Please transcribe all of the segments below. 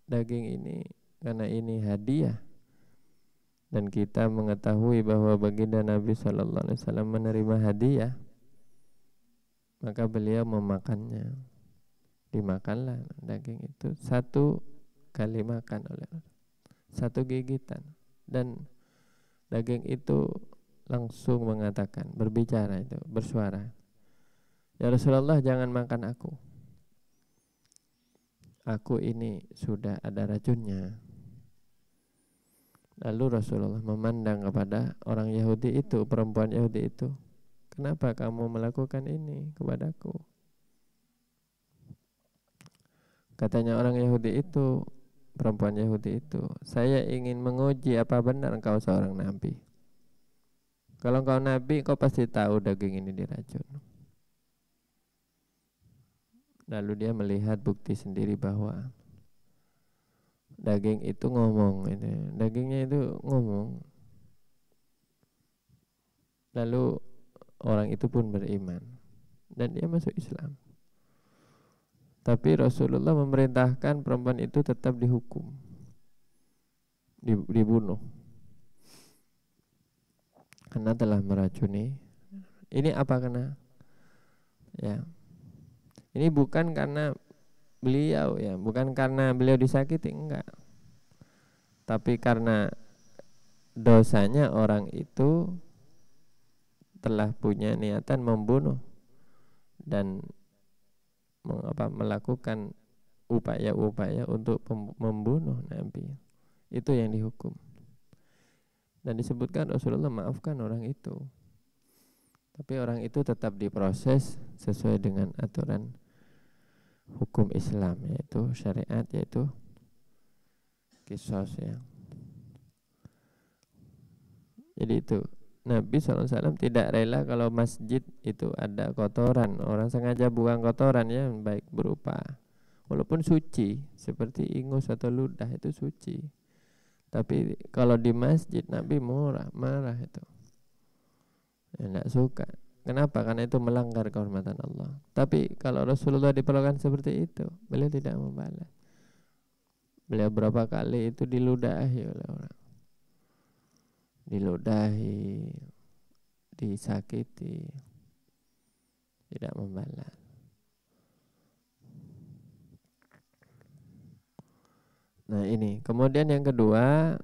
daging ini karena ini hadiah dan kita mengetahui bahwa baginda Nabi Shallallahu Alaihi Wasallam menerima hadiah, maka beliau memakannya. Dimakanlah daging itu satu kali makan oleh satu gigitan, dan daging itu langsung mengatakan, berbicara itu, bersuara, ya Rasulullah, jangan makan aku. Aku ini sudah ada racunnya. Lalu Rasulullah memandang kepada orang Yahudi itu, perempuan Yahudi itu, kenapa kamu melakukan ini kepadaku? Katanya orang Yahudi itu, perempuan Yahudi itu, saya ingin menguji apa benar engkau seorang nabi. Kalau engkau nabi, engkau pasti tahu daging ini diracun. Lalu dia melihat bukti sendiri bahwa daging itu ngomong, dagingnya itu ngomong. Lalu orang itu pun beriman dan dia masuk Islam. Tapi Rasulullah memerintahkan perempuan itu tetap dihukum, dibunuh, karena telah meracuni. Ini apa kena? Ya, ini bukan karena beliau, ya, bukan karena beliau disakiti, enggak. Tapi karena dosanya orang itu telah punya niatan membunuh dan melakukan upaya-upaya untuk membunuh Nabi. Itu yang dihukum. Dan disebutkan Rasulullah maafkan orang itu. Tapi orang itu tetap diproses sesuai dengan aturan hukum Islam, yaitu syariat, yaitu qisas, ya. Jadi itu Nabi SAW tidak rela kalau masjid itu ada kotoran, orang sengaja buang kotoran, ya, baik berupa walaupun suci seperti ingus atau ludah, itu suci. Tapi kalau di masjid Nabi marah itu, ya, tidak suka. Kenapa? Karena itu melanggar kehormatan Allah. Tapi kalau Rasulullah diperlakukan seperti itu, beliau tidak membalas. Beliau berapa kali itu diludahi oleh orang, diludahi, disakiti, tidak membalas. Nah ini, kemudian yang kedua,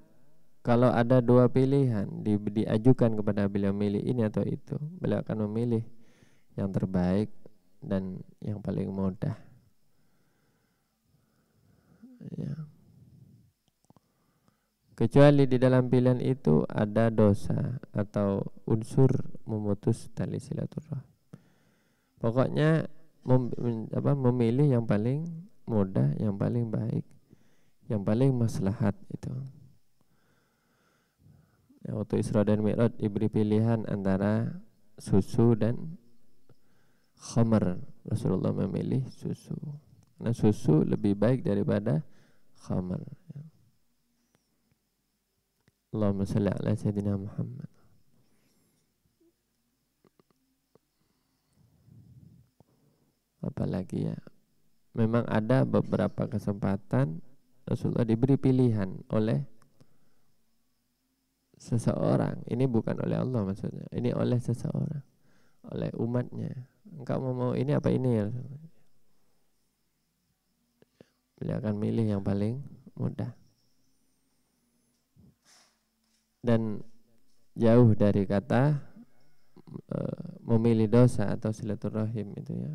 kalau ada dua pilihan diajukan kepada beliau, milih ini atau itu, beliau akan memilih yang terbaik dan yang paling mudah, ya. Kecuali di dalam pilihan itu ada dosa atau unsur memutus tali silaturahmi. Pokoknya memilih yang paling mudah, yang paling baik, yang paling maslahat itu. Ya, waktu Isra dan Mi'raj diberi pilihan antara susu dan khamar. Rasulullah memilih susu, karena susu lebih baik daripada khamar. Allahumma shalli ala sayyidina Muhammad. Apalagi, ya, memang ada beberapa kesempatan Rasulullah diberi pilihan oleh seseorang. Ini bukan oleh Allah maksudnya, ini oleh seseorang, oleh umatnya. Engkau mau ini apa ini, ya? Beliau akan milih yang paling mudah dan jauh dari kata memilih dosa atau silaturahim itu, ya.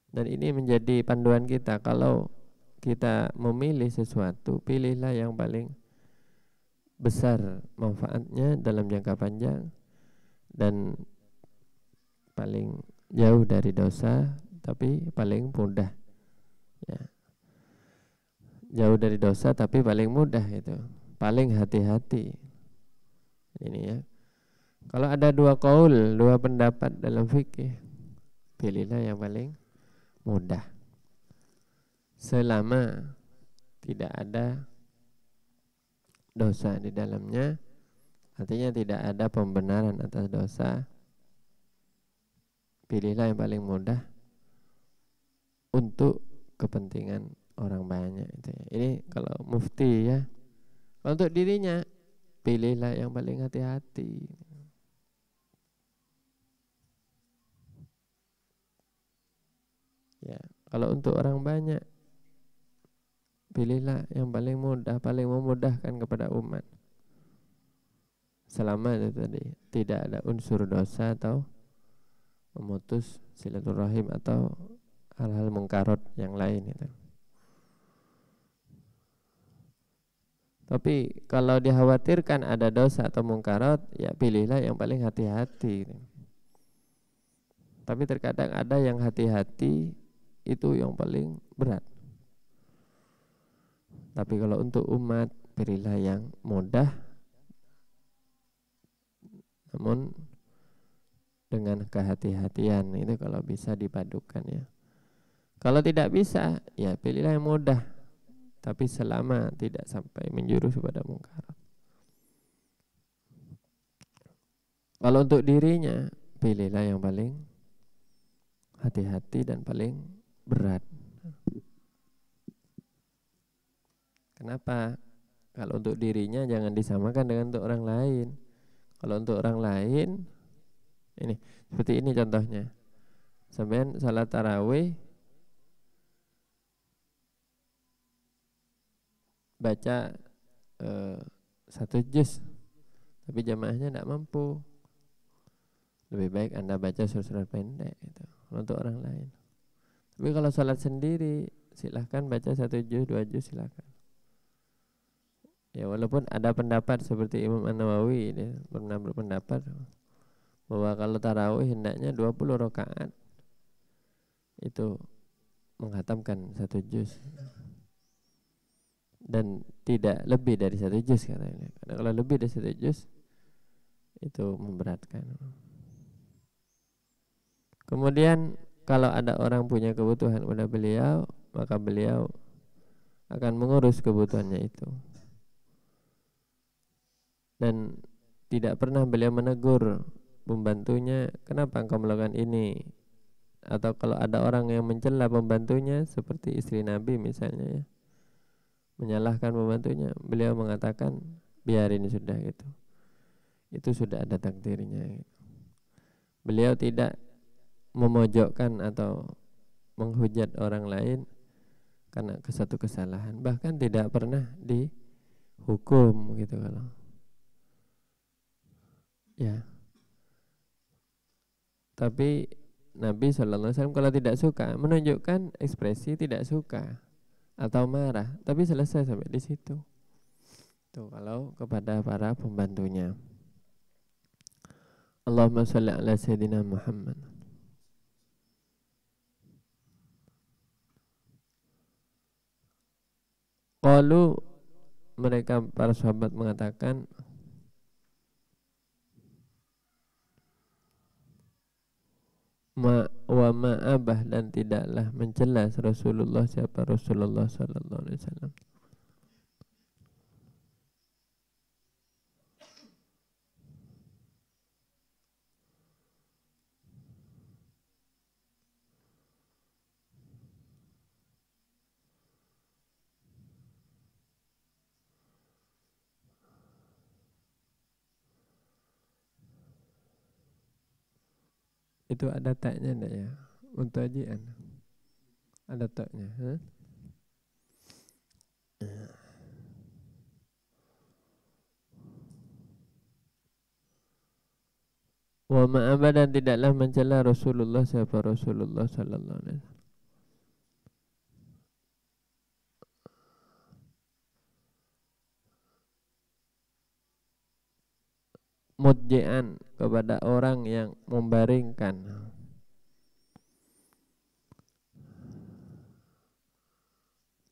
Dan ini menjadi panduan kita, kalau kita memilih sesuatu, pilihlah yang paling besar manfaatnya dalam jangka panjang dan paling jauh dari dosa, tapi paling mudah, ya. Jauh dari dosa tapi paling mudah, itu paling hati-hati. Ini, ya. Kalau ada dua qaul, dua pendapat dalam fikih, pilihlah yang paling mudah selama tidak ada dosa di dalamnya, artinya tidak ada pembenaran atas dosa. Pilihlah yang paling mudah untuk kepentingan orang banyak itu ya. Ini kalau mufti ya. Kalau untuk dirinya, pilihlah yang paling hati-hati. Ya, kalau untuk orang banyak, pilihlah yang paling mudah, paling memudahkan kepada umat. Selama itu tadi tidak ada unsur dosa atau memutus silaturahim atau hal-hal mungkarat yang lain itu. Tapi kalau dikhawatirkan ada dosa atau mungkarat, ya pilihlah yang paling hati-hati. Tapi terkadang ada yang hati-hati itu yang paling berat. Tapi kalau untuk umat, pilihlah yang mudah, namun dengan kehati-hatian. Itu kalau bisa dipadukan ya. Kalau tidak bisa, ya pilihlah yang mudah, tapi selama tidak sampai menjurus kepada mungkarat. Kalau untuk dirinya, pilihlah yang paling hati-hati dan paling berat. Kenapa? Kalau untuk dirinya jangan disamakan dengan untuk orang lain. Kalau untuk orang lain, ini seperti ini contohnya. Sampean salat tarawih baca 1 juz, tapi jamaahnya tidak mampu. Lebih baik Anda baca surat-surat pendek itu untuk orang lain. Tapi kalau salat sendiri, silahkan baca 1 juz, 2 juz silahkan. Ya walaupun ada pendapat seperti Imam An-Nawawi ini pernah berpendapat bahwa kalau tarawih hendaknya 20 rakaat itu menghatamkan 1 juz dan tidak lebih dari 1 juz katanya. Karena kalau lebih dari 1 juz itu memberatkan. Kemudian kalau ada orang punya kebutuhan pada beliau, maka beliau akan mengurus kebutuhannya itu. Dan tidak pernah beliau menegur pembantunya, kenapa engkau melakukan ini? Atau kalau ada orang yang mencela pembantunya seperti istri Nabi misalnya ya, menyalahkan pembantunya, beliau mengatakan biarin sudah gitu. Itu sudah ada takdirnya gitu. Beliau tidak memojokkan atau menghujat orang lain karena satu kesalahan, bahkan tidak pernah dihukum gitu kalau ya. Tapi Nabi SAW kalau tidak suka menunjukkan ekspresi tidak suka atau marah, tapi selesai sampai di situ. Tuh kalau kepada para pembantunya. Allahumma shalli ala sayyidina Muhammad. Qalu, mereka para sahabat mengatakan, wa ma'abah, dan tidaklah mencela Rasulullah, siapa Rasulullah sallallahu alaihi wasallam. Itu ada taknya enggak ya? Untuk ajian. Ada taknya, ha? Wa ma'aba, dan tidaklah mencela Rasulullah, siapa Rasulullah sallallahu alaihi wasallam. Mudji'an, kepada orang yang membaringkan.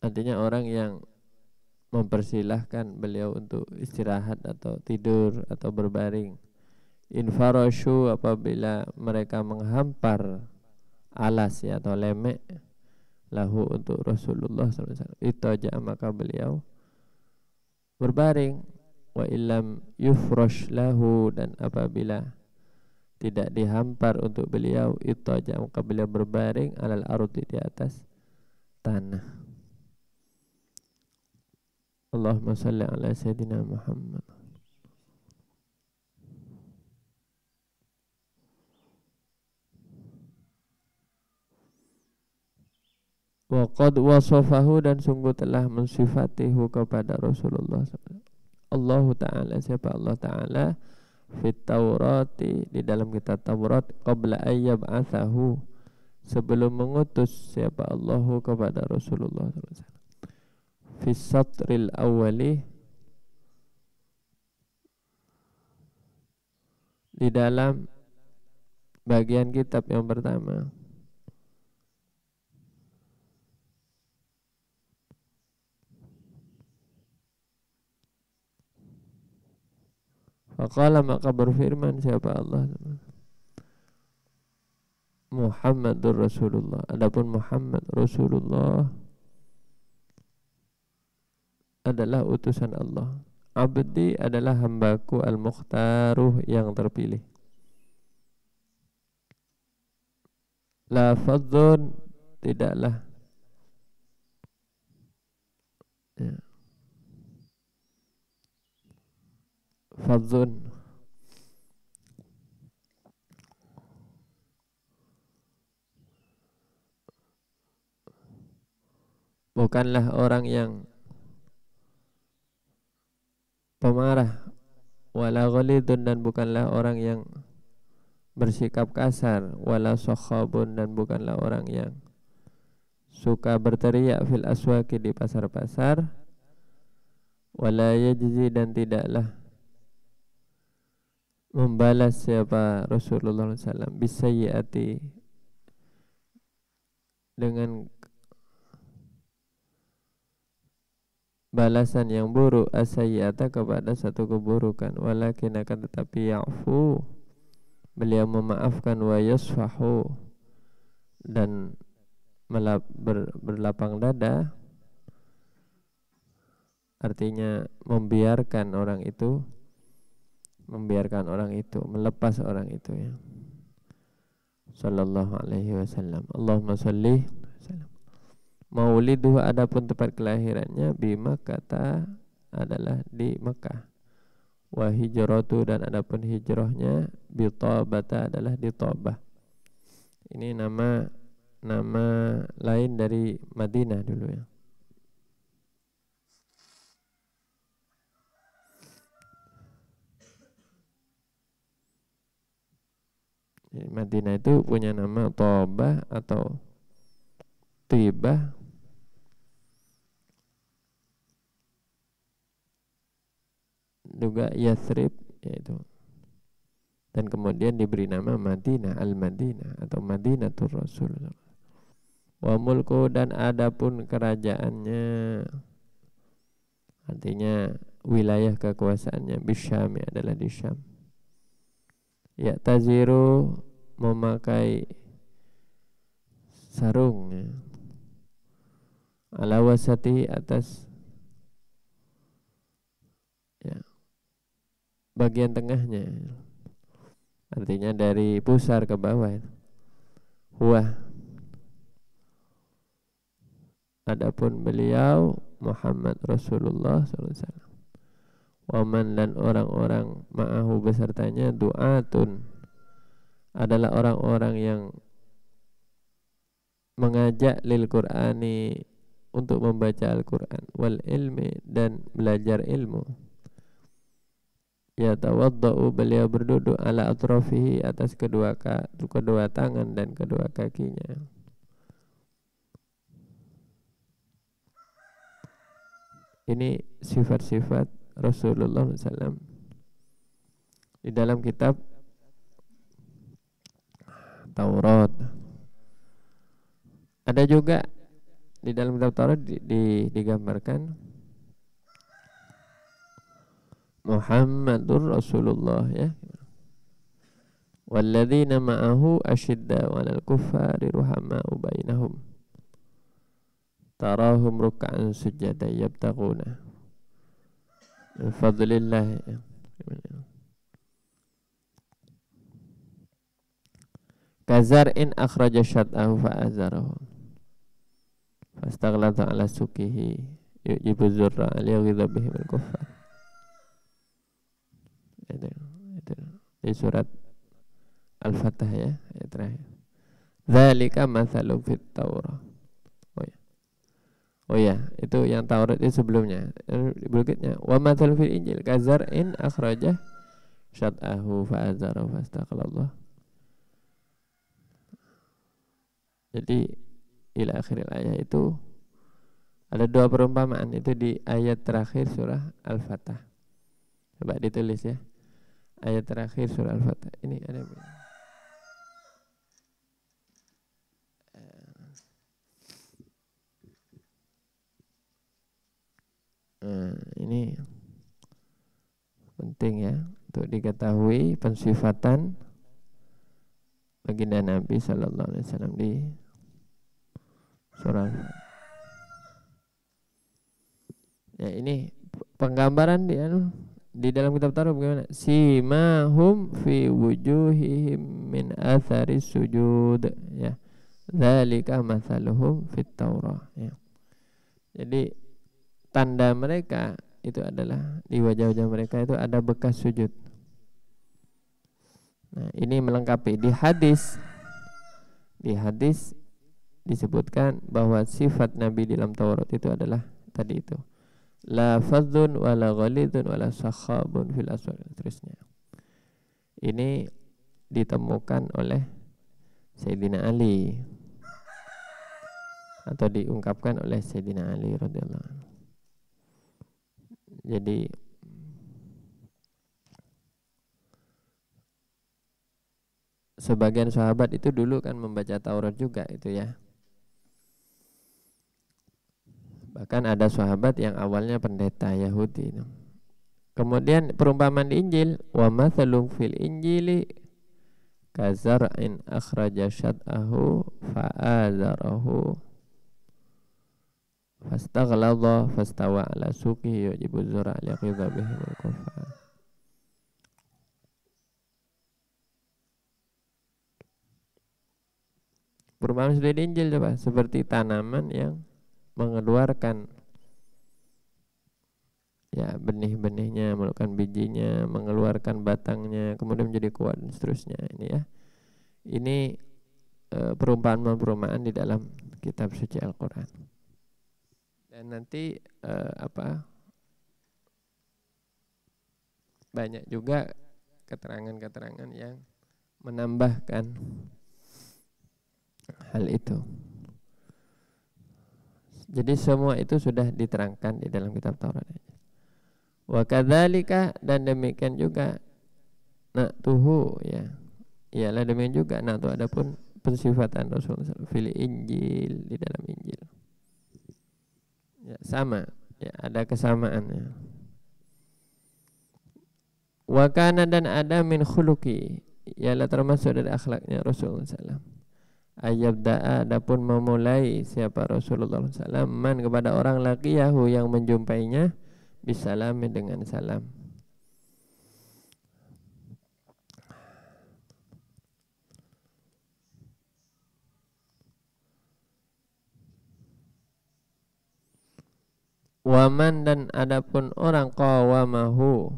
Artinya orang yang mempersilahkan beliau untuk istirahat atau tidur atau berbaring. Infarashu, apabila mereka menghampar alas ya atau lemek lahu untuk Rasulullah SAW. Itaja, maka beliau berbaring. Wa illam yufrash lahu, dan apabila tidak dihampar untuk beliau, itaja, maka beliau berbaring alal ardi, di atas tanah. Allahumma salli ala Sayyidina Muhammad. Wa qad wasafahu, dan sungguh telah mensifatihu kepada Rasulullah SAW. Allah Ta'ala, siapa Allah Ta'ala, fit Taurati, di dalam kitab Taurat, qabla ayyab athahu, sebelum mengutus siapa Allahu kepada Rasulullah SAW. Fis satril awwali, di dalam bagian kitab yang pertama. Faqala, maka berfirman siapa Allah, Muhammadur Rasulullah, adapun Muhammad Rasulullah adalah utusan Allah. Abdi adalah hambaku, al-mukhtaruh, yang terpilih. La fadzun, tidaklah ya. Fadzun, bukanlah orang yang pemarah, wala ghalidun, dan bukanlah orang yang bersikap kasar, wala sakhabun, dan bukanlah orang yang suka berteriak fil aswaki, di pasar-pasar, wala yajzi, dan tidaklah membalas siapa Rasulullah SAW bisayyiati, dengan balasan yang buruk, asayyiata, kepada satu keburukan, walakin, akan tetapi, ya'fu, beliau memaafkan, wa yasfahu, dan berlapang dada, artinya membiarkan orang itu, melepas orang itu, ya. Sallallahu alaihi wasallam. Allahumma sholli wasallam. Mauliduhu, adapun tempat kelahirannya, bi Makkah, adalah di Mekah. Wa hijratu, dan adapun hijrahnya, bi Tabata, adalah di Tabah. Ini nama lain dari Madinah dulu, ya. Madinah itu punya nama Tabah atau Tibah, juga Yathrib, yaitu, dan kemudian diberi nama Madinah, Al-Madinah, atau Madinatul Rasul. Wa mulku, dan adapun kerajaannya, artinya wilayah kekuasaannya, bisyami, adalah di Syam. Ya taziru, memakai sarungnya, ala wasati, atas, ya, bagian tengahnya, artinya dari pusar ke bawah. Huwa, adapun beliau, Muhammad Rasulullah SAW, waman, dan orang-orang ma'ahu, besertanya, du'atun, adalah orang-orang yang mengajak, lil Qur'ani, untuk membaca Al-Quran, wal ilmi, dan belajar ilmu. Ya tawadda'u, beliau berduduk, ala atrafihi, atas kedua tangan dan kedua kakinya. Ini sifat-sifat Rasulullah SAW di dalam kitab Taurat. Ada juga di dalam kitab Taurat digambarkan Muhammadur Rasulullah, ya. Walladzina ma'ahu asyidda'u 'alal kuffari ruhama'u bainahum. Tarahum ruk'an sujada yabtaguna min fadlillah. Kazar'in akhraja syat'ahu fa'azarahu fastaghlata ala sukihi yujibu zurra liyaghidha bihim al-kuffar. Itu di surat Al-Fatah ya, ayat terakhir. Dzalika mathalun fit Taurah. Oh ya, itu yang Taurat itu sebelumnya. Berikutnya, wa mathalun fil Injil kazar'in akhrajah syat'ahu fa'azarahu fastaqalallah. Jadi ila akhiril ayat itu ada dua perumpamaan itu di ayat terakhir surah Al-Fatah. Coba ditulis ya. Ayat terakhir surah Al-Fatah. Ini ada ini penting ya untuk diketahui pensifatan baginda Nabi Sallallahu Alaihi Wasallam di surah. Ya ini penggambaran di dalam kitab Taurat bagaimana? Simahum fi wujuhihim min athari sujud ya. Dzalika mathaluhum fit Taurah ya. Jadi tanda mereka itu adalah di wajah-wajah mereka itu ada bekas sujud. Nah, ini melengkapi di hadis disebutkan bahwa sifat Nabi di dalam Taurat itu adalah tadi itu. La fadhun wala ghalidun wala sakhabun fil aswaq, terusnya. Ini ditemukan oleh Sayyidina Ali atau diungkapkan oleh Sayyidina Ali radhiyallahu anhu. Jadi sebagian sahabat itu dulu kan membaca Taurat juga itu ya. Bahkan ada sahabat yang awalnya pendeta Yahudi. Kemudian perumpamaan di Injil, wa mathalun fil Injili kazar'in akhraja syat'ahu fa'azarahu fastaghladha fastawa ala suqihi yujibu zurra liyaghidha bihim al-kuffar. Perumpamaan sudah di Injil coba, seperti tanaman yang mengeluarkan ya benih-benihnya, mengeluarkan bijinya, mengeluarkan batangnya, kemudian menjadi kuat dan seterusnya. Ini ya, ini perumpamaan-perumpamaan di dalam kitab suci Al-Quran. Dan nanti banyak juga keterangan-keterangan yang menambahkan hal itu. Jadi semua itu sudah diterangkan di dalam kitab Taurat. Wa kadzalika, dan demikian juga na'tuhu ya. Iyalah demikian juga na'tu adapun pensifatan Rasulullah fil Injil, di dalam Injil. Ya, sama, ya ada kesamaannya. Wa kana, dan ada min khuluqi, ialah termasuk dari akhlaknya Rasulullah SAW. Ayyabda'a, adapun memulai siapa Rasulullah SAW man kepada orang laqiyahu yang menjumpainya bisalami dengan salam. Waman, dan adapun orang qawamahu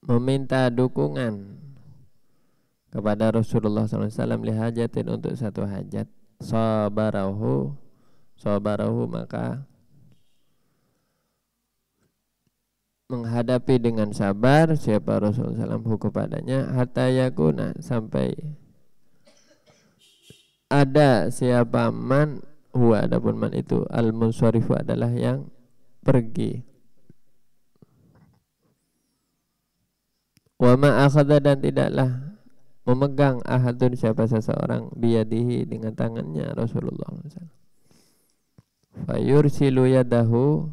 meminta dukungan kepada Rasulullah SAW lihajatin, untuk satu hajat, sabarahu maka menghadapi dengan sabar siapa Rasulullah SAW kepadanya, hatta yakuna, sampai ada siapa man huwa, adapun man itu al-munsarifu adalah yang pergi. Wa ma akhadha, dan tidaklah memegang ahadun siapa seseorang biyadihi dengan tangannya Rasulullah SAW. Fayursilu yadahu,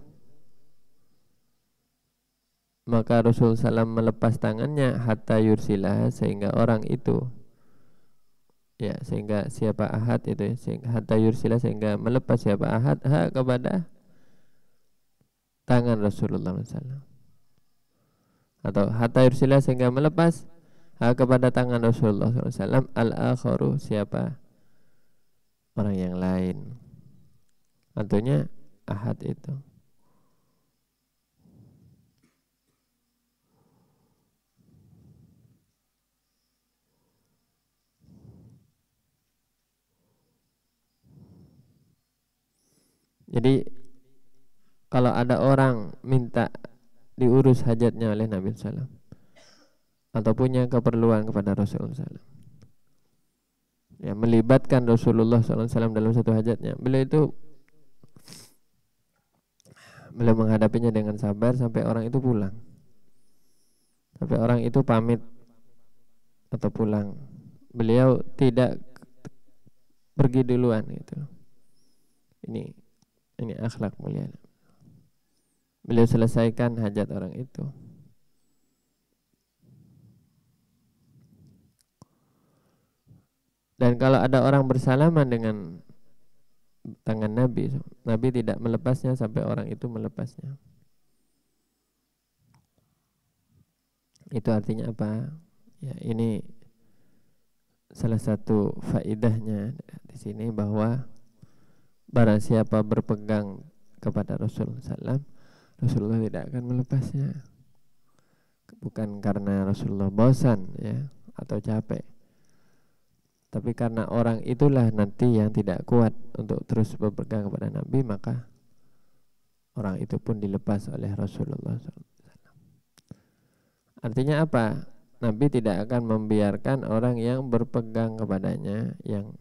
maka Rasul SAW melepas tangannya hatta yursilah, sehingga orang itu ya, sehingga siapa ahad itu, sehingga hatta yursilah, sehingga melepas siapa ahad kepada tangan Rasulullah SAW, atau hatta yursilah, sehingga melepas kepada tangan Rasulullah SAW al-akharu, siapa orang yang lain, tentunya ahad itu. Jadi kalau ada orang minta diurus hajatnya oleh Nabi SAW atau punya keperluan kepada Rasulullah SAW, ya, melibatkan Rasulullah SAW dalam satu hajatnya, beliau menghadapinya dengan sabar sampai orang itu pulang, sampai orang itu pamit atau pulang. Beliau tidak pergi duluan gitu. Ini akhlak mulia. Beliau selesaikan hajat orang itu. Dan kalau ada orang bersalaman dengan tangan Nabi, Nabi tidak melepasnya sampai orang itu melepasnya. Itu artinya apa? Ya, ini salah satu faedahnya di sini, bahwa barang siapa berpegang kepada Rasulullah SAW, Rasulullah tidak akan melepasnya. Bukan karena Rasulullah bosan ya atau capek, tapi karena orang itulah nanti yang tidak kuat untuk terus berpegang kepada Nabi, maka orang itu pun dilepas oleh Rasulullah SAW. Artinya apa? Nabi tidak akan membiarkan orang yang berpegang kepadanya, yang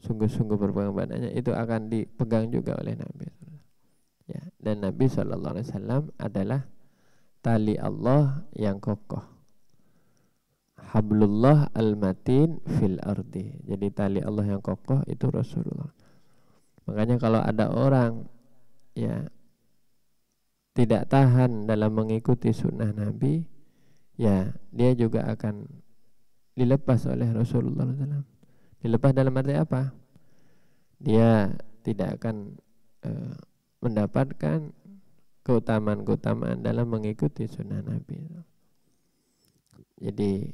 sungguh-sungguh berpegang kepadanya, itu akan dipegang juga oleh Nabi. Ya, dan Nabi SAW adalah tali Allah yang kokoh, hablullah al-matin fil ardi. Jadi tali Allah yang kokoh itu Rasulullah. Makanya kalau ada orang ya tidak tahan dalam mengikuti sunnah Nabi, ya dia juga akan dilepas oleh Rasulullah SAW. Dilepas dalam arti apa? Dia tidak akan mendapatkan keutamaan-keutamaan dalam mengikuti sunnah Nabi. Jadi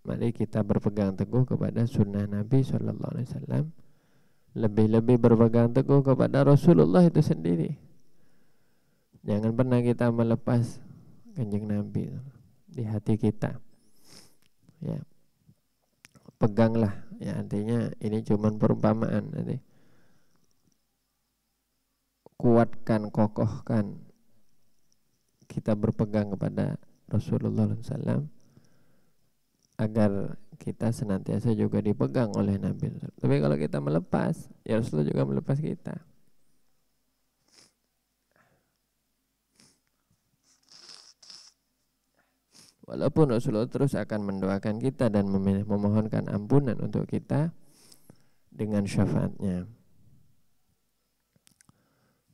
mari kita berpegang teguh kepada sunnah Nabi SAW, lebih-lebih berpegang teguh kepada Rasulullah itu sendiri. Jangan pernah kita melepas Kanjeng Nabi di hati kita. Ya, peganglah. Ya, artinya ini cuma perumpamaan. Nanti kuatkan, kokohkan kita berpegang kepada Rasulullah SAW, agar kita senantiasa juga dipegang oleh Nabi. Tapi kalau kita melepas, ya Rasulullah juga melepas kita. Walaupun Rasulullah terus akan mendoakan kita dan memohonkan ampunan untuk kita dengan syafaatnya.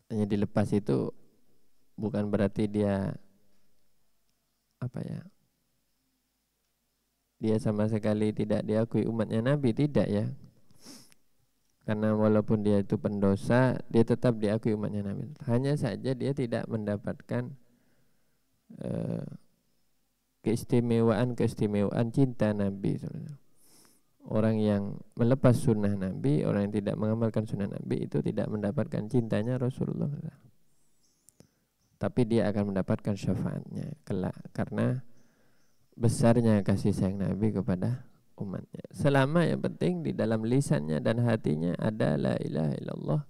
Hanya dilepas itu bukan berarti dia dia sama sekali tidak diakui umatnya Nabi, tidak ya. Karena walaupun dia itu pendosa, dia tetap diakui umatnya Nabi. Hanya saja dia tidak mendapatkan keistimewaan cinta Nabi. Orang yang melepas sunnah Nabi, orang yang tidak mengamalkan sunnah Nabi, itu tidak mendapatkan cintanya Rasulullah. Tapi dia akan mendapatkan syafaatnya kelak, karena besarnya kasih sayang Nabi kepada umatnya. Selama yang penting di dalam lisannya dan hatinya ada la ilaha illallah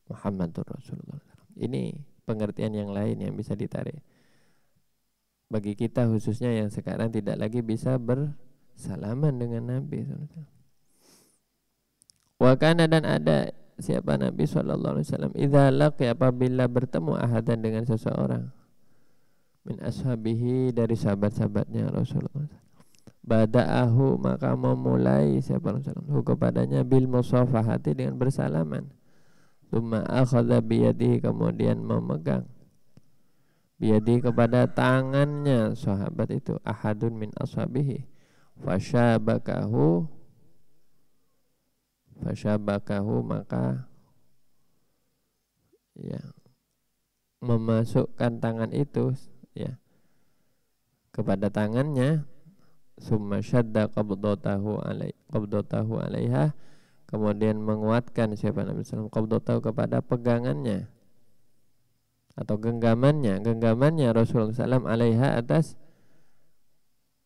Muhammadur Rasulullah. Ini pengertian yang lain yang bisa ditarik bagi kita, khususnya yang sekarang tidak lagi bisa bersalaman dengan Nabi. Wa kana, dan ada siapa Nabi SAW, idza laqiya, apabila bertemu ahadan dengan seseorang, min ashabihi, dari sahabat-sahabatnya Rasulullah, bada'ahu maka memulai siapa Rasulullah kepadanya bil musafahati dengan bersalaman. Tsumma akhadha biyadihi kemudian memegang biyadihi kepada tangannya sahabat itu ahadun min ashabihi fasyabakahu maka ya memasukkan tangan itu ya kepada tangannya. Summa syadda qabdatahu alaiha kemudian menguatkan siapa Nabi sallallahu alaihi wasallam qabdatahu kepada pegangannya atau genggamannya Rasulullah sallallahu alaiha atas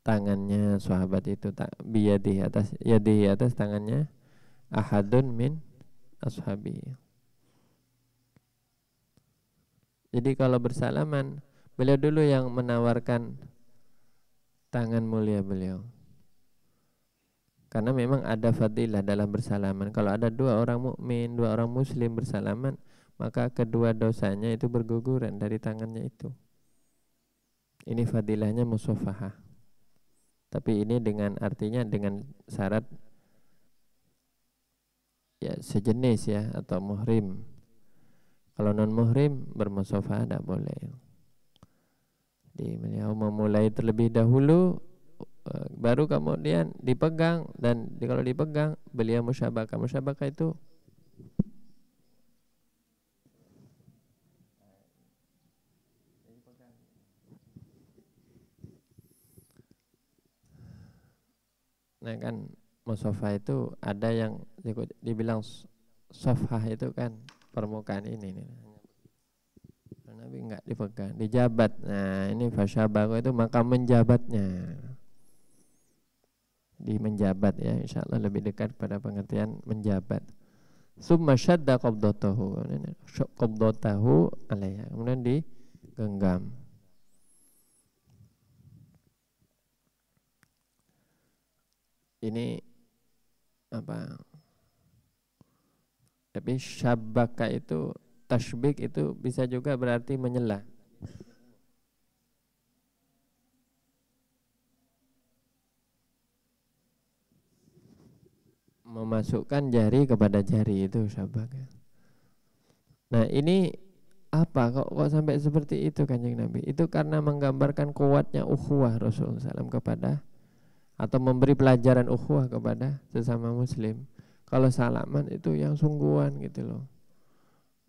tangannya sahabat itu biyadihi atas tangannya ahadun min ashabi. Jadi kalau bersalaman beliau dulu yang menawarkan tangan mulia beliau. Karena memang ada fadilah dalam bersalaman. Kalau ada dua orang mukmin, dua orang muslim bersalaman, maka kedua dosanya itu berguguran dari tangannya itu. Ini fadilahnya musafahah. Tapi ini dengan artinya dengan syarat ya sejenis ya atau muhrim. Kalau non muhrim bermusafahah tidak boleh. Beliau memulai terlebih dahulu baru kemudian dipegang dan kalau dipegang beliau musyabakah itu nah kan musafah itu ada yang dibilang sofah itu kan permukaan ini nih. Nabi enggak dipegang, dijabat. Nah, ini fasyabaqah itu maka menjabatnya. Di menjabat ya, insyaallah lebih dekat pada pengertian menjabat. Summa syadda qabdatahu alaiha. Kemudian digenggam. Ini apa? Tapi syabaka itu tasbik itu bisa juga berarti menyela. Memasukkan jari kepada jari itu syabak. Nah ini apa kok sampai seperti itu Kanjeng Nabi? Itu karena menggambarkan kuatnya ukhuwah Rasulullah SAW kepada atau memberi pelajaran ukhuwah kepada sesama muslim. Kalau salaman itu yang sungguhan gitu loh.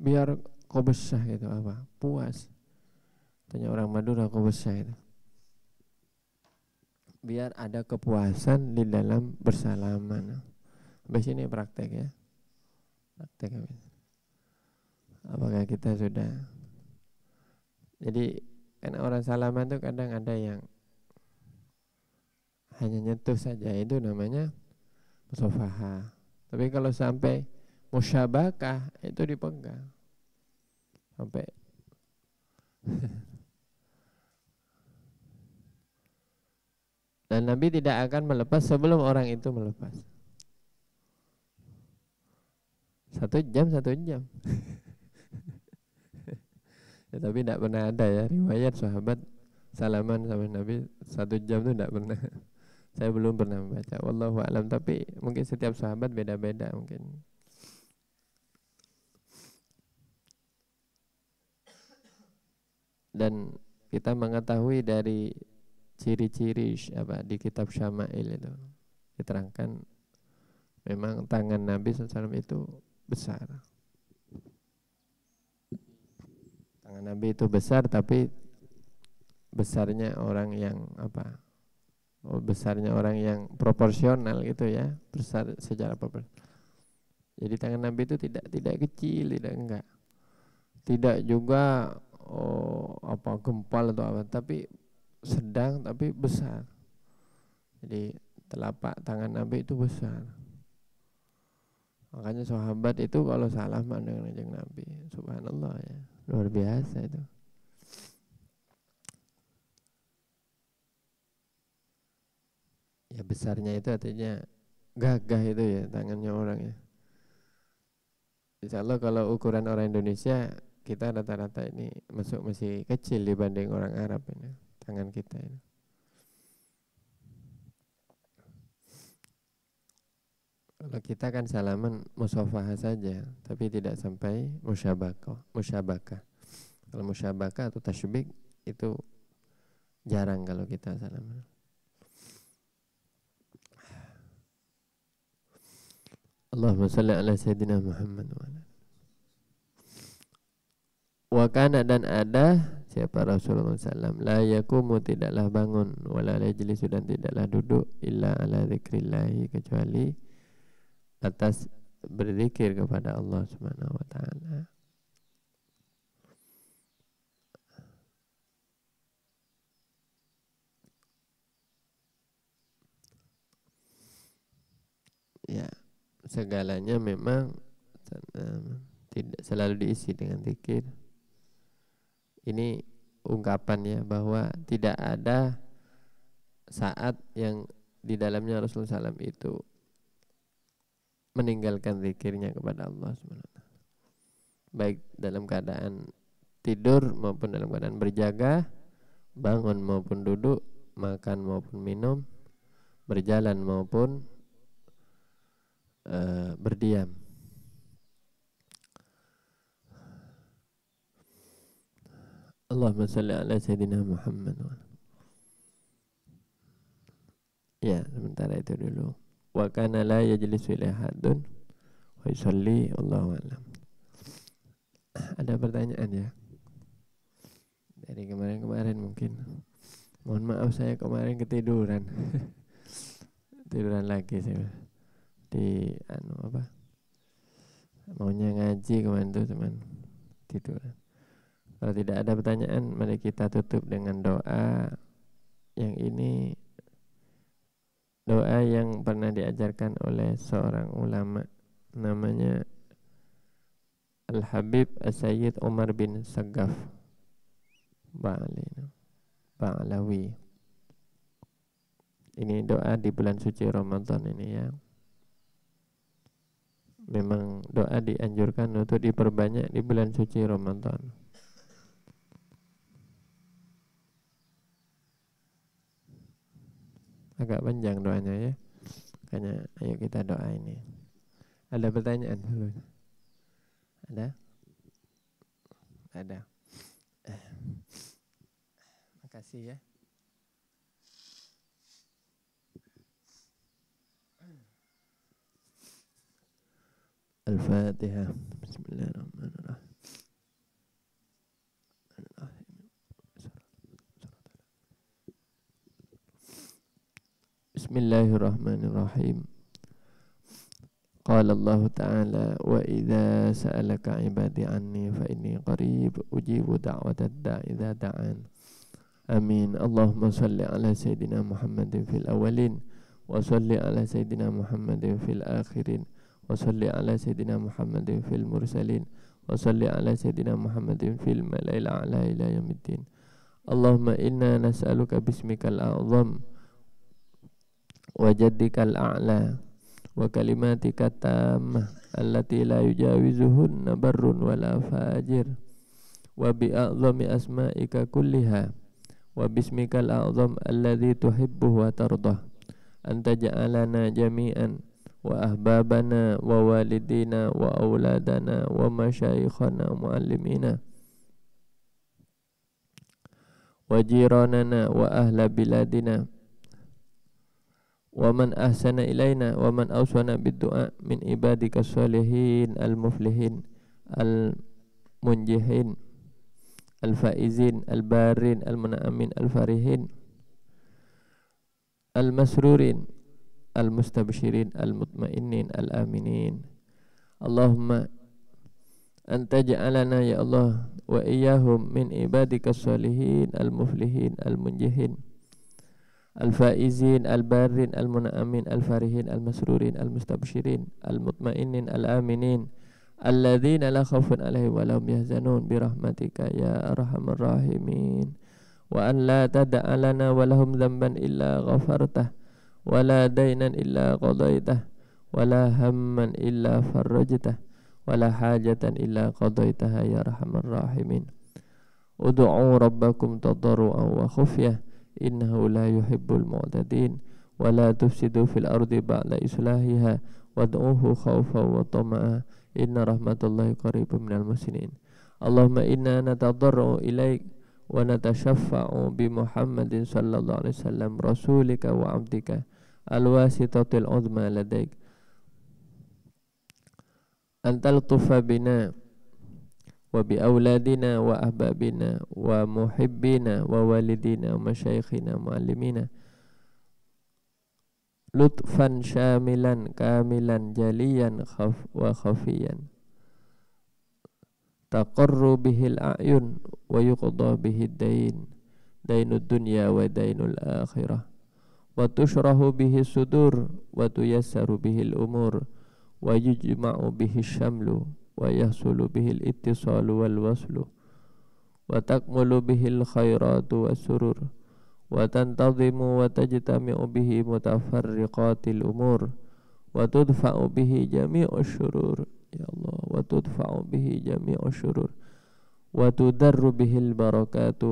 Biar kau besar gitu apa puas tanya orang Madura kau besar itu biar ada kepuasan di dalam bersalaman. Habis ini praktek ya praktek habis. Apakah kita sudah jadi kan orang salaman itu kadang ada yang hanya nyentuh saja itu namanya musafahah. Tapi kalau sampai musyabakah itu dipegang sampai dan Nabi tidak akan melepas sebelum orang itu melepas. 1 jam ya, tapi tidak pernah ada ya riwayat sahabat salaman sama Nabi 1 jam itu tidak pernah. Saya belum pernah membaca. Wallahu a'lam, tapi mungkin setiap sahabat beda-beda mungkin. Dan kita mengetahui dari ciri-ciri apa di kitab Syama'il itu diterangkan memang tangan Nabi SAW itu besar. Tangan Nabi itu besar tapi besarnya orang yang apa? Besarnya orang yang proporsional gitu ya, besar secara proporsional. Jadi tangan Nabi itu tidak kecil, enggak. Tidak juga apa gempal atau apa, tapi sedang tapi besar. Jadi telapak tangan Nabi itu besar. Makanya sahabat itu kalau salaman dengan kanjeng Nabi, subhanallah ya, luar biasa itu. Ya besarnya itu artinya gagah itu ya tangannya orang ya. Insya Allah kalau ukuran orang Indonesia kita rata-rata ini masih kecil dibanding orang Arab ini tangan kita ini. Kalau kita kan salaman musafahah saja, tapi tidak sampai musyabakah. Kalau musyabakah atau tasybik itu jarang kalau kita salaman. Allahumma salli ala sayyidina Muhammad wa kana, dan ada siapa Rasulullah SAW, la yakumu, tidaklah bangun, wala yajlisu, dan tidaklah duduk, illa ala dzikrillahi, kecuali atas berzikir kepada Allah Subhanahu wa taala. Ya, segalanya memang tidak selalu diisi dengan zikir. Ini ungkapannya bahwa tidak ada saat yang di dalamnya Rasulullah SAW itu meninggalkan zikirnya kepada Allah SWT, baik dalam keadaan tidur maupun dalam keadaan berjaga, bangun maupun duduk, makan maupun minum, berjalan maupun berdiam. Allahumma salli ala sayyidina Muhammad. Ya, sementara itu dulu. Wa kana la yajlisu ila hadun wa yusalli, Allahu a'lam. Ada pertanyaan ya? Dari kemarin-kemarin mungkin. Mohon maaf saya kemarin ketiduran. Tiduran lagi saya. Di maunya ngaji kemarin tuh cuman tiduran. Kalau tidak ada pertanyaan, mari kita tutup dengan doa. Yang ini doa yang pernah diajarkan oleh seorang ulama, namanya Al-Habib As-Sayyid Umar bin Saggaf Ba'alawi. Ini doa di bulan suci Ramadan ini ya. Memang doa dianjurkan untuk diperbanyak di bulan suci Ramadan. Agak panjang doanya ya. Makanya ayo kita doa ini. Ada pertanyaan dulu? Ada? Ada. Makasih ya. Al-Fatihah. Bismillahirrahmanirrahim. Bismillahirrahmanirrahim. Qala Allah Ta'ala, wa idza sa'alaka 'ibadi 'anni fa inni qarib ujibu da'watad da'i idza da'an. Amin. Allahumma shalli ala sayyidina Muhammadin fil awwalin wa shalli ala sayyidina Muhammadin fil akhirin wa shalli ala sayyidina Muhammadin fil mursalin wa shalli ala sayyidina Muhammadin fil mala'il a'la ila yaumiddin. Allahumma inna nas'aluka bismikal a'zam wa jaddikal a'la wa kalimatika tammah allati la yujawizuhunna barrun wala fajir wa bi a'zami asma'ika kulliha wa bismikal a'zam alladhi tuhibbuhu wa tardah an taj'alana jami'an wa ahbabana wa walidina wa auladana wa masyayikhana muallimina wa jiranana wa ahla biladina wa man ahsana ilaina wa man awsana bid-du'a min ibadika sholihin al-muflihin al-munjihin al-faizin al-barin al-muna'amin al-farihin al-masrurin al-mustabshirin al-mutmainin al-aminin. Allahumma anta ja'alana ya Allah wa iyyahum min ibadika sholihin al-muflihin al-munjihin al-faizin al-barin al-muna'amin al-farihin al-masrurin al-mustabshirin al-mutmainin al-aminin alladzina la khaufun 'alaihim wa lahum yahzanun bi rahmatika ya arhamar rahimin. Wa an la tad'a lana wa lahum dhanban illa ghafartah wa la daynan illa qadaitah wa la hamman illa farajtah wa la hajatan illa qadaitaha ya arhamar rahimin. Ud'u rabbakum tadarruan wa khufyah innahu la yuhibbul mu'tadin ولا تفسدوا في الأرض بعد إصلاحها وادعوه خوفا وطمعا إن رحمة الله قريب من المحسنين اللهم إنا نتضرع إليك ونتشفع بمحمد صلى الله عليه وسلم رسولك وعبدك الواسطة العظمى لديك أن تلطف بنا وبأولادنا وأحبابنا ومحبينا ووالدينا ومشايخنا ومعلمينا لطفا شاملا كاملا جليا وخفيا تقر به الأعين ويقضى به الدين دين الدنيا ودين الآخرة وتشرح به الصدور وتيسر به الأمور ويجمع به الشمل ويحصل به الاتصال والوصل وتكمل به الخيرات والسرور وتنتظم وتجتمع به متفرقات الأمور وتدفع به جميع الشرور يا الله وتدفع به جميع الشرور وتدر به البركات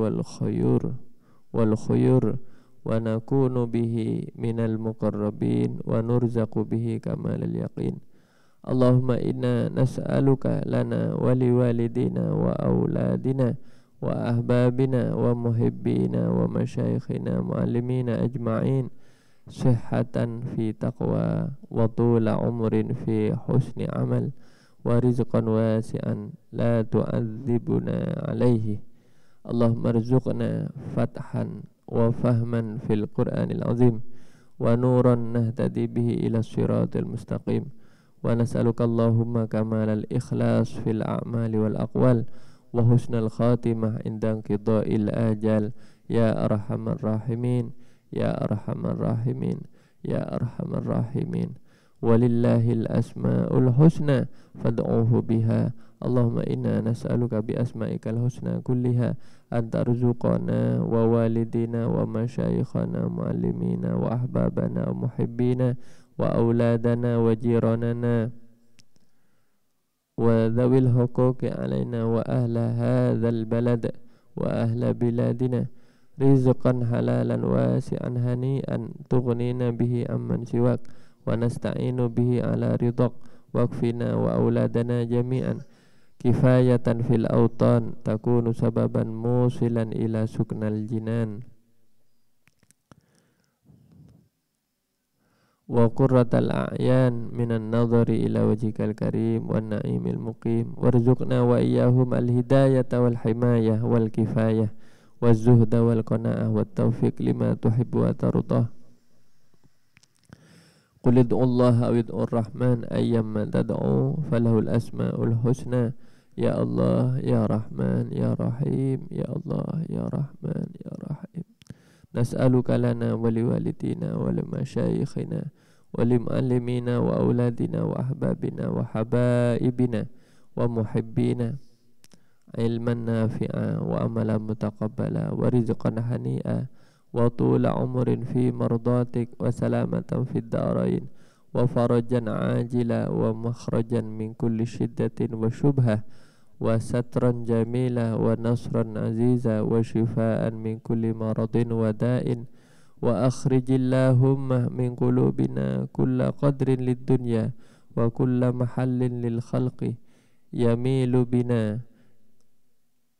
والخيور ونكون به من المقربين ونرزق به كمال اليقين اللهم إنا نسألك لنا ولوالدينا وأولادنا وأحبابنا ومحبينا ومشايخنا معلمين أجمعين صحة في تقوى وطول عمر في حسن عمل ورزقا واسعا لا تعذبنا عليه اللهم ارزقنا فتحا وفهما في القرآن العظيم ونورا نهتدي به إلى الصراط المستقيم ونسألك اللهم كمال الإخلاص في الأعمال والأقوال وحسن الخاتمة عند انقضاء الآجال يا أرحم الراحمين يا أرحم الراحمين يا أرحم الراحمين ولله الأسماء الحسنى فادعوه بها اللهم إنا نسألك بأسمائك الحسنى كلها أن ترزقنا ووالدينا ومشايخنا معلمينا وأحبابنا ومحبينا وأولادنا وجيراننا وذوي الحقوق علينا وأهل هذا البلد وأهل بلادنا رزقا حلالا واسعا هنيئا تغنينا به عمن سواك ونستعين به على رضاك واكفنا وأولادنا جميعا كفاية في الأوطان تكون سببا موصلا إلى سكن الجنان وقرة الأعيان من النظر إلى وجهك الكريم والنعيم المقيم وارزقنا وإياهم الهداية والحماية والكفاية والزهد والقناعة والتوفيق لما تحب وترضاه قل ادعوا الله أو ادعوا الرحمن أيما تدعوا فله الأسماء الحسنى يا الله يا رحمن يا رحيم يا الله يا رحمن يا رحيم نسألك لنا ولوالدينا ولمشايخنا ولمعلمينا وأولادنا وأحبابنا وحبائبنا ومحبينا علما نافعا وعملا متقبلا ورزقا هنيئا وطول عمر في مرضاتك وسلامة في الدارين وفرجا عاجلا ومخرجا من كل شدة وشبهة وسترا جميلا ونصرا عزيزا وشفاء من كل مرض وداء وأخرج اللهم من قلوبنا كل قدر للدنيا وكل محل للخلق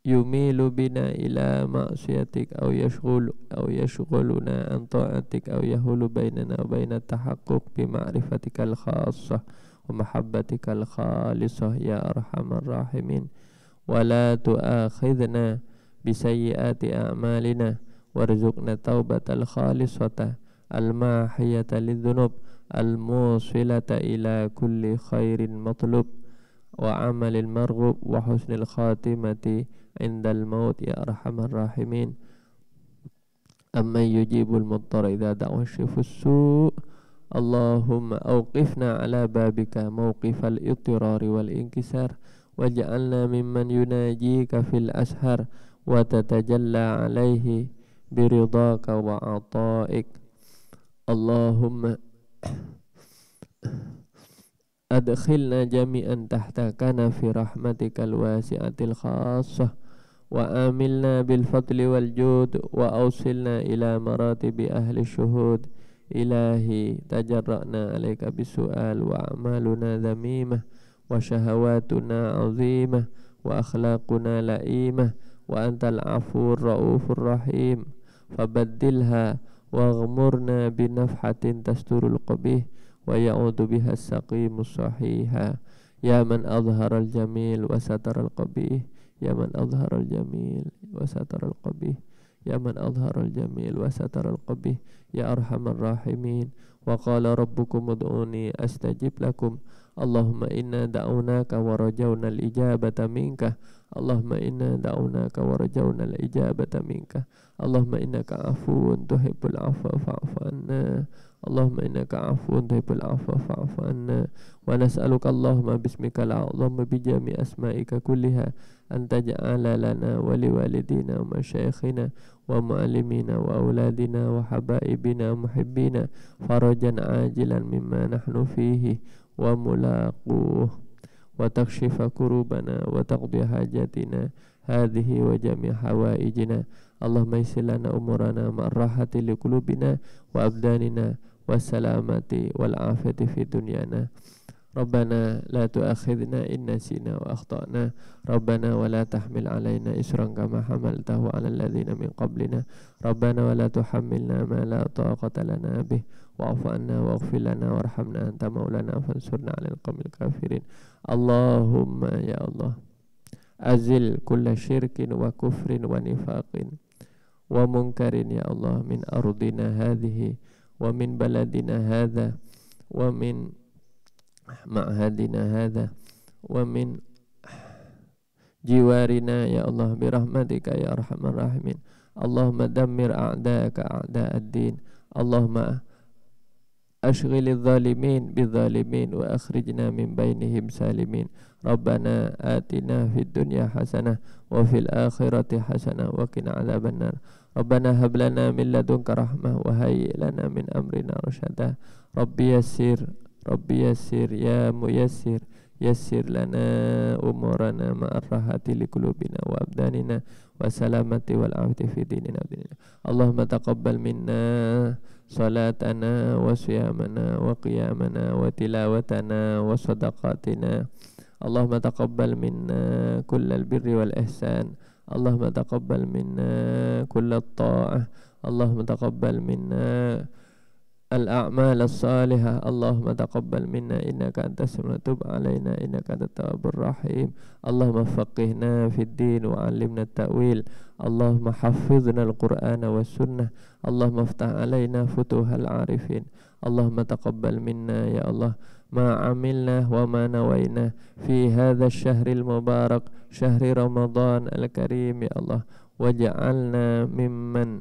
يميل بنا إلى معصيتك أو يشغلنا عن طاعتك أو يهول بيننا وبين التحقق بمعرفتك الخاصة ومحبتك الخالصة يا أرحم الراحمين ولا تؤاخذنا بسيئات أعمالنا وارزقنا التوبة الخالصة الماحية للذنوب الموصلة إلى كل خير مطلوب وعمل المرغوب وحسن الخاتمة عند الموت يا أرحم الراحمين أمن يجيب المضطر إذا دعاه يكشف السوء اللهم أوقفنا على بابك موقف الاضطرار والانكسار واجعلنا ممن يناجيك في الأسحار وتتجلى عليه برضاك وعطائك اللهم أدخلنا جميعا تحت كنف رحمتك الواسعة الخاصة وآملنا بالفضل والجود وأوصلنا إلى مراتب أهل الشهود إلهي تجرأنا عليك بالسؤال وأعمالنا ذميمة وشهواتنا عظيمة وأخلاقنا لئيمة وأنت العفو الرؤوف الرحيم فبدلها واغمرنا بنفحة تستر القبيح ويعود بها السقيم الصحيح يا من أظهر الجميل وستر القبيح يا من أظهر الجميل وستر القبيح يا من أظهر الجميل وستر القبيح يا أرحم الراحمين وقال ربكم ادعوني أستجب لكم اللهم إنا دعوناك ورجونا الإجابة منك اللهم إنا دعوناك ورجونا الإجابة منك اللهم إنك عفو تحب العفو فاعف عنا اللهم إنك عفو تحب العفو فاعف عنا ونسألك اللهم باسمك الأعظم بجميع أسمائك كلها أن تجعل لنا ولوالدينا ومشايخنا ومعلمينا وأولادنا وحبائبنا ومحبينا فرجا عاجلا مما نحن فيه وملاقوه وتكشف كروبنا وتقضي حاجاتنا هذه وجميع حوائجنا اللهم يسر لنا أمورنا مع الراحة لقلوبنا وأبداننا والسلامة والعافية في دنيانا ربنا لا تؤاخذنا إن نسينا وأخطأنا ربنا ولا تحمل علينا إسرا كما حملته على الذين من قبلنا ربنا ولا تحملنا ما لا طاقة لنا به واعف عنا واغفر لنا وارحمنا أنت مولانا فانصرنا على القوم الكافرين اللهم يا الله أزل كل شرك وكفر ونفاق ومنكر يا الله من أرضنا هذه ومن بلدنا هذا ومن معهدنا هذا ومن جوارنا يا الله برحمتك يا أرحم الراحمين اللهم دمر أعداءك أعداء الدين اللهم أشغل الظالمين بالظالمين وأخرجنا من بينهم سالمين ربنا آتنا في الدنيا حسنة وفي الآخرة حسنة وقنا عذاب النار ربنا هب لنا من لدنك رحمة وهيئ لنا من أمرنا رشدا ربي يسر يا ميسر يسر لنا أمورنا مع الراحة لقلوبنا وأبداننا والسلامة والعافية في ديننا وديننا اللهم تقبل منا صلاتنا وصيامنا وقيامنا وتلاوتنا وصدقاتنا اللهم تقبل منا كل البر والإحسان اللهم تقبل منا كل الطاعة اللهم تقبل منا الأعمال الصالحة اللهم تقبل منا إنك أنت السميع تب علينا إنك أنت التواب الرحيم اللهم فقهنا في الدين وعلمنا التأويل اللهم حفظنا القرآن والسنة اللهم افتح علينا فتوح العارفين اللهم تقبل منا يا الله ما عملنا وما نوينا في هذا الشهر المبارك شهر رمضان الكريم يا الله واجعلنا ممن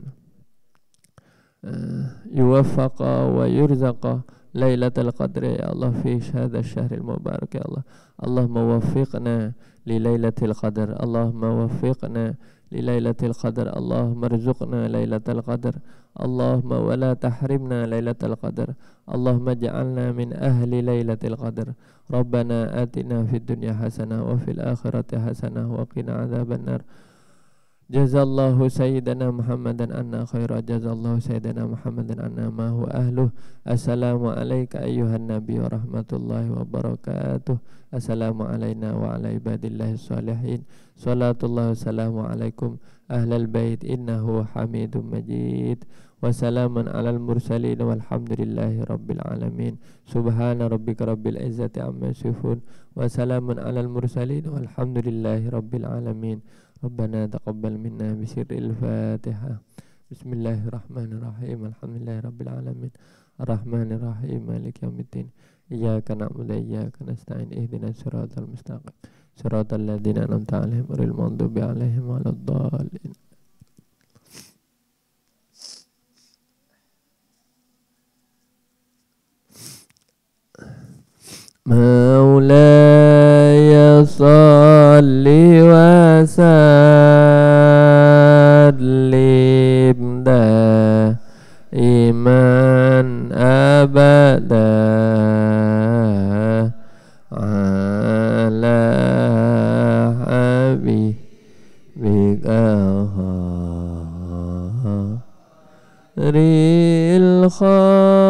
يوفق ويرزق ليلة القدر يا الله في هذا الشهر المبارك يا الله اللهم وفقنا لليلة القدر اللهم وفقنا لليلة القدر اللهم ارزقنا ليلة القدر اللهم ولا تحرمنا ليلة القدر اللهم اجعلنا من أهل ليلة القدر ربنا آتنا في الدنيا حسنة وفي الآخرة حسنة وقنا عذاب النار جزا الله سيدنا محمدا عنا خيرا جزا الله سيدنا محمدا عنا ما هو أهله السلام عليك أيها النبي ورحمة الله وبركاته السلام علينا وعلى عباد الله الصالحين صلاة الله وسلام عليكم أهل البيت إنه حميد مجيد وسلام على المرسلين والحمد لله رب العالمين سبحان ربك رب العزة عما يصفون وسلام على المرسلين والحمد لله رب العالمين ربنا تقبل منا بسر الفاتحة بسم الله الرحمن الرحيم الحمد لله رب العالمين الرحمن الرحيم مالك يوم الدين إياك نعبد وإياك نستعين اهدنا الصراط المستقيم صراط الذين أنعمت عليهم غير المغضوب عليهم ولا الضالين مولاي صل وسلم دائما أبدا على حبيبك خير الخلق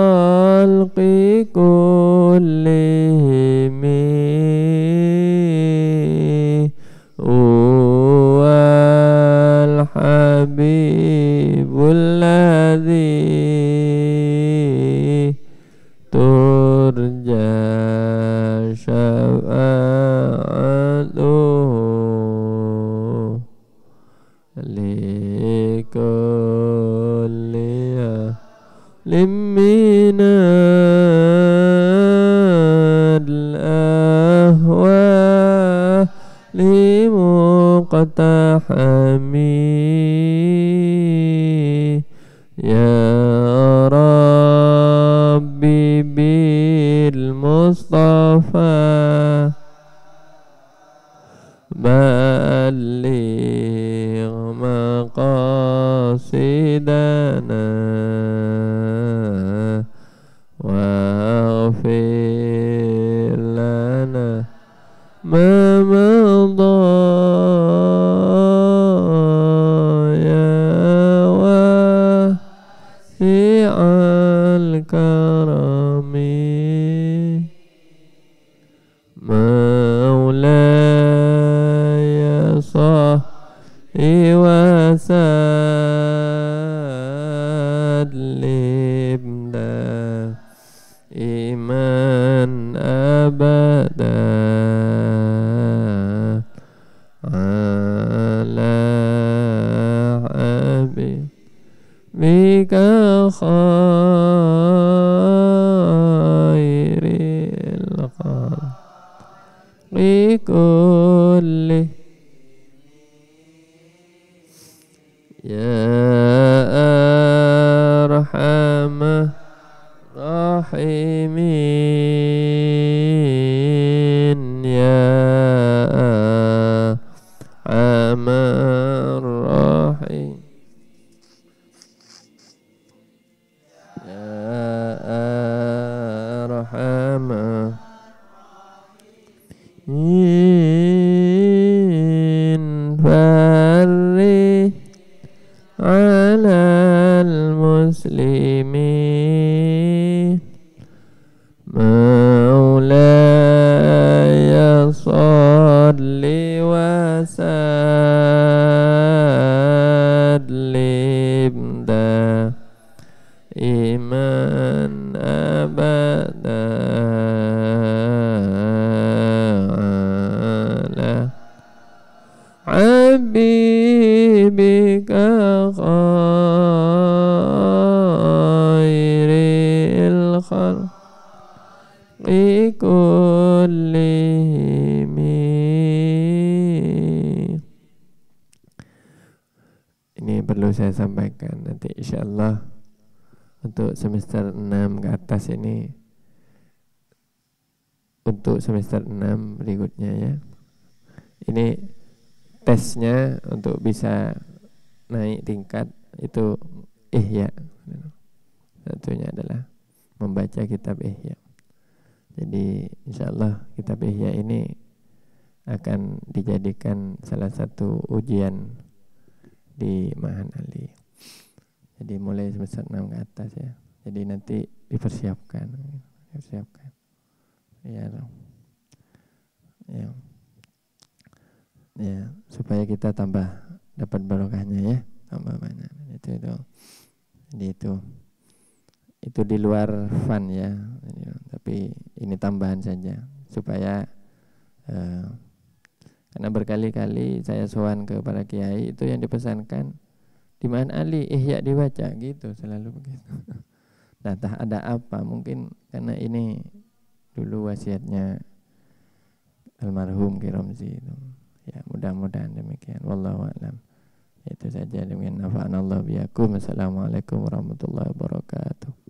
huwal habibul ladzi turja syafa'atuhu likulli liminal ahwa limuqtahami ya Rabbi bil Mustafa baligh maqasidana waghfir lana ma madha ya wasi'al karami maulaya sahih wa sallim iman abada ala habibika khairil khalqi kulli ya arhamar rahimin ya arhamar rahim ya arhamar farri alal muslimin maulaya salli wa sallim iman abada ala habibika khairil khalqi kullihim. Ini perlu saya sampaikan, nanti insyaallah untuk semester 6 ke atas ini, untuk semester 6 berikutnya ya, ini tesnya untuk bisa naik tingkat itu ihya. Satunya adalah membaca kitab ihya. Jadi insyaallah kitab ihya ini akan dijadikan salah satu ujian di Ma'had Ali. Jadi mulai semester 6 ke atas ya. Jadi nanti dipersiapkan. Ya. Ya, supaya kita tambah dapat barokahnya ya, tambah banyak. Itu. Jadi itu di luar fun ya. Tapi ini tambahan saja supaya karena berkali-kali saya sowan ke para kiai, itu yang dipesankan di Ma'had Ali ihya dibaca gitu, selalu begitu. Nah, entah ada apa, mungkin karena ini dulu wasiatnya almarhum Ki Romzi itu. Ya, mudah-mudahan demikian. Wallahu a'lam. Itu saja, demikian. Nafa'anallahu biyakum. Assalamualaikum warahmatullahi wabarakatuh.